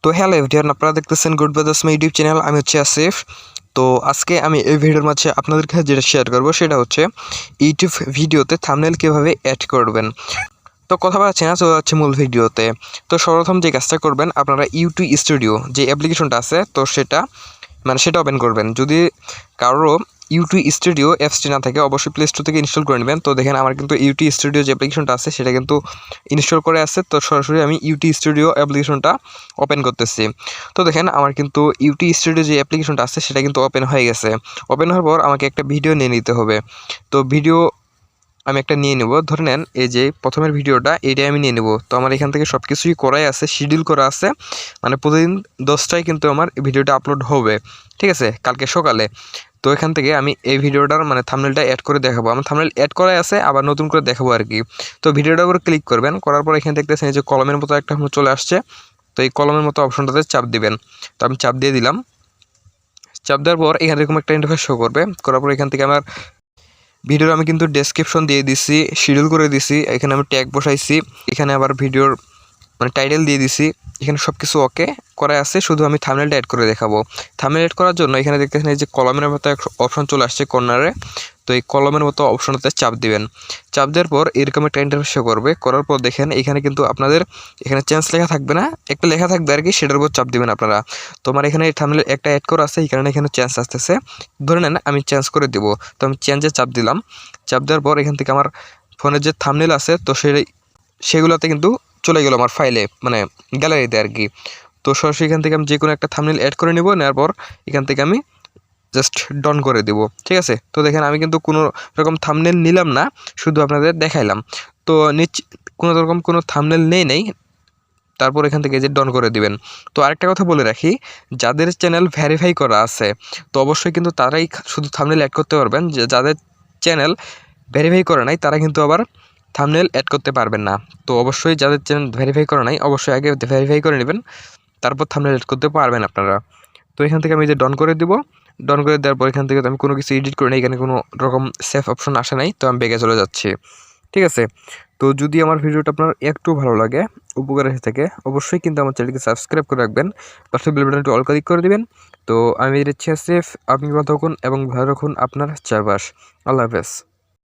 তো hello everyone, আপনারা দেখতেছেন good brothers my YouTube channel. আমি হচ্ছে আসিফ। তো আজকে আমি এই ভিডিওর মাঝে আপনাদের কাছে যেটা শেয়ার করব সেটা হচ্ছে ইউটিউব ভিডিওতে থাম্বনেল কীভাবে অ্যাড করবেন। তো কথা বলাচ্ছি না, চলে যাচ্ছে মূল ভিডিওতে। তো সর্বপ্রথম যে কাজটা করবেন, আপনারা ইউটিউব স্টুডিও যে অ্যাপ্লিকেশনটা আছে তো সেটা ওপেন করবেন। যদি কারো ইউটিউব স্টুডিও অ্যাপসটি না থাকে অবশ্যই প্লে স্টোর থেকে ইনস্টল করে নেবেন। তো দেখেন আমার কিন্তু ইউটিউব স্টুডিও যে অ্যাপ্লিকেশনটা আছে সেটা কিন্তু ইনস্টল করে আছে। তো সরাসরি আমি ইউটিউব স্টুডিও অ্যাপ্লিকেশনটা ওপেন করতেছি। তো দেখেন আমার কিন্তু ইউটিউব স্টুডিও যে অ্যাপ্লিকেশনটা আছে সেটা কিন্তু ওপেন হয়ে গেছে। ওপেন হওয়ার পর আমাকে একটা ভিডিও নিয়ে নিতে হবে। তো ভিডিও আমি একটা নিয়ে নেব। ধরে নেন এই যে প্রথমের ভিডিওটা এইটাই আমি নিয়ে নেব। তো আমার এখান থেকে সব কিছুই করাই আছে, শিডিউল করা আছে, মানে প্রতিদিন 10টায় কিন্তু আমার ভিডিওটা আপলোড হবে, ঠিক আছে, কালকে সকালে। তো এখান থেকে আমি এই ভিডিওটার মানে থাম্বনেলটা অ্যাড করে দেখাবো। আমার থাম্বনেল অ্যাড করাই আছে, আবার নতুন করে দেখাবো আর কি। তো ভিডিওটার উপর ক্লিক করবেন, করার পর এখানে দেখতেছেন এই যে কলমের মতো একটা চলে আসছে। তো এই কলমের মতো অপশনটাতে চাপ দিবেন। তো আমি চাপ দিয়ে দিলাম। চাপ দেওয়ার পর এখানে এরকম একটা ইন্টারফেস শো করবে। করার পর এখান থেকে আমার ভিডিওর আমি কিন্তু ডেসক্রিপশন দিয়ে দিছি, শিডিউল করে দিছি, এখানে আমি ট্যাগ বসাইছি, এখানে আবার ভিডিওর মানে টাইটেল দিয়ে দিছি। এখানে সব কিছু ওকে করা আছে, শুধু আমি থাম্বনেলটা অ্যাড করে দেখাবো। থাম্বনেল অ্যাড করার জন্য এখানে দেখতেছেন এই যে কলমের মতো একটা অপশন চলে আসছে কর্নারে। তো এই কলমের মতো অপশনটাতে চাপ দিবেন। চাপ দেওয়ার পর এরকম একটা ইন্টারফেস শো করবে। করার পর দেখেন এখানে কিন্তু আপনাদের এখানে চেঞ্জ লেখা থাকবে না, একটা লেখা থাকবে আর কি, সেটার উপর চাপ দিবেন আপনারা। তো আমার এখানে থাম্বনেল একটা অ্যাড করা আছে, এই কারণে এখানে চেঞ্জ আসতেছে। ধরে নেন আমি চেঞ্জ করে দিব। তো আমি চেঞ্জে চাপ দিলাম। চাপ দেওয়ার পর এখান থেকে আমার ফোনের যে থাম্বনেল আছে তো সেগুলোতে কিন্তু চলে গেল আমার ফাইলে, মানে গ্যালারিতে আর কি। তো সরাসরি এখান থেকে আমি যে কোনো একটা থাম্বনেল অ্যাড করে নেব। নেওয়ার পর এখান থেকে আমি জাস্ট ডন করে দেব, ঠিক আছে। তো দেখেন আমি কিন্তু কোনো রকম থাম্বনেল নিলাম না, শুধু আপনাদের দেখাইলাম। তো কোনো রকম কোনো থাম্বনেল নেই। তারপর এখান থেকে যে ডন করে দিবেন। তো আরেকটা কথা বলে রাখি, যাদের চ্যানেল ভেরিফাই করা আছে তো অবশ্যই কিন্তু তারাই শুধু থাম্বনেল অ্যাড করতে পারবেন। যাদের চ্যানেল ভেরিফাই করে নাই তারা কিন্তু আবার থাম্বনেল অ্যাড করতে পারবেন না। তো অবশ্যই যাদের চ্যানেল ভেরিফাই করা নাই অবশ্যই আগে ভেরিফাই করে নেবেন, তারপর থাম্বনেল অ্যাড করতে পারবেন আপনারা। তো এখান থেকে আমি যে ডন করে দিব। ডন করে দেওয়ার পর এখান থেকে আমি কোনো কিছু এডিট করি না, এখানে কোনো রকম সেভ অপশন আসে নাই, তো আমি বেগে চলে যাচ্ছি, ঠিক আছে। তো যদি আমার ভিডিওটা আপনার একটু ভালো লাগে, উপকার এসে থাকে, অবশ্যই কিন্তু আমার চ্যানেলকে সাবস্ক্রাইব করে রাখবেন, পাশে বেল বাটনটি অল ক্লিক করে দিবেন। তো আমি দিচ্ছি সেফ, আপনি ভালো থাকুন এবং ভালো রাখুন আপনার চারপাশ। আল্লাহ হাফেজ।